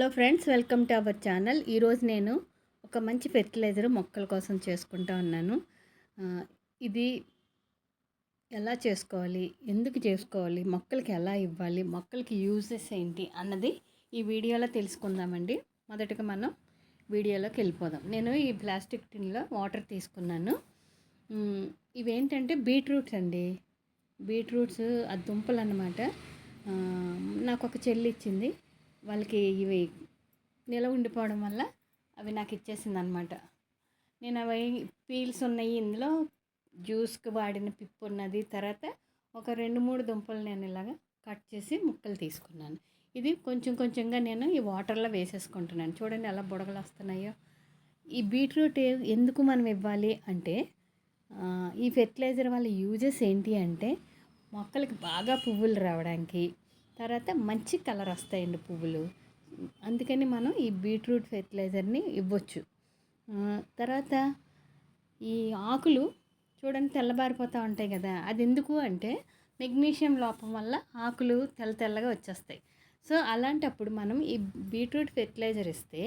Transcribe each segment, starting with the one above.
Hello friends, welcome to our channel. ఈరోజు నేను ఒక మంచి ఫెర్టిలైజర్ మొక్కల కోసం చేసుకుంటా ఉన్నాను. ఇది ఎలా చేసుకోవాలి, ఎందుకు చేసుకోవాలి, మొక్కలకి ఎలా ఇవ్వాలి, మొక్కలకి యూజెస్ ఏంటి అన్నది ఈ వీడియోలో తెలుసుకుందామండి. మొదటగా మనం వీడియోలోకి వెళ్ళిపోదాం. నేను ఈ ప్లాస్టిక్ టిన్లో వాటర్ తీసుకున్నాను. ఇవేంటంటే బీట్రూట్స్ అండి. బీట్రూట్స్ ఆ దుంపలు అన్నమాట. నాకు ఒక చెల్లి ఇచ్చింది. వాళ్ళకి ఇవి నిలవ ఉండిపోవడం వల్ల అవి నాకు ఇచ్చేసింది అనమాట. నేను అవి పీల్స్ ఉన్నాయి, ఇందులో జ్యూస్కి వాడిన పిప్పు ఉన్నది. తర్వాత ఒక 2-3 దుంపలు నేను ఇలాగా కట్ చేసి ముక్కలు తీసుకున్నాను. ఇది కొంచెం కొంచెంగా నేను ఈ వాటర్లో వేసేసుకుంటున్నాను. చూడండి ఎలా బుడగలు వస్తున్నాయో. ఈ బీట్రూట్ ఎందుకు మనం ఇవ్వాలి అంటే, ఈ ఫెర్టిలైజర్ వల్ల యూజెస్ ఏంటి అంటే, మొక్కలకి బాగా పువ్వులు రావడానికి, తర్వాత మంచి కలర్ వస్తాయండి పువ్వులు. అందుకని మనం ఈ బీట్రూట్ ఫెర్టిలైజర్ని ఇవ్వచ్చు. తర్వాత ఈ ఆకులు చూడండి తెల్లబారిపోతూ ఉంటాయి కదా, అది ఎందుకు అంటే మెగ్నీషియం లోపం వల్ల ఆకులు తెల్లగా వచ్చేస్తాయి. సో అలాంటప్పుడు మనం ఈ బీట్రూట్ ఫెర్టిలైజర్ ఇస్తే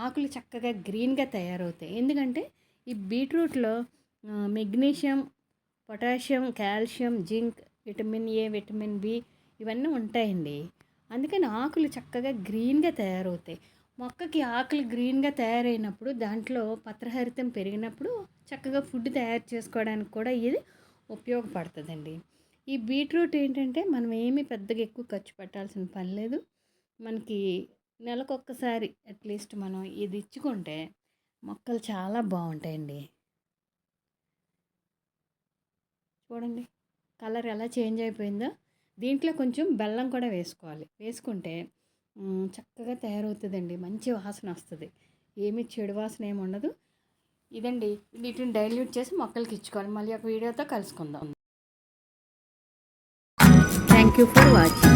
ఆకులు చక్కగా గ్రీన్గా తయారవుతాయి. ఎందుకంటే ఈ బీట్రూట్లో magnesium, potassium, calcium, zinc, vitamin A, vitamin B ఇవన్నీ ఉంటాయండి. అందుకని ఆకులు చక్కగా గ్రీన్గా తయారవుతాయి. మొక్కకి ఆకులు గ్రీన్గా తయారైనప్పుడు దాంట్లో పత్రహరితం పెరిగినప్పుడు చక్కగా ఫుడ్ తయారు చేసుకోవడానికి కూడా ఇది ఉపయోగపడుతుందండి. ఈ బీట్రూట్ ఏంటంటే మనం ఏమీ పెద్దగా ఎక్కువ ఖర్చు పెట్టాల్సిన పని లేదు. మనకి నెలకొక్కసారి అట్లీస్ట్ మనం ఇది ఇచ్చుకుంటే మొక్కలు చాలా బాగుంటాయండి. చూడండి కలర్ ఎలా చేంజ్ అయిపోయిందో. దీంట్లో కొంచెం బెల్లం కూడా వేసుకోవాలి. వేసుకుంటే చక్కగా తయారవుతుందండి. మంచి వాసన వస్తుంది. ఏమి చెడు వాసన ఏమి ఉండదు. ఇదండి, వీటిని డైల్యూట్ చేసి మొక్కలకి ఇచ్చుకోవాలి. మళ్ళీ ఒక వీడియోతో కలుసుకుందాం. Thank you for watching.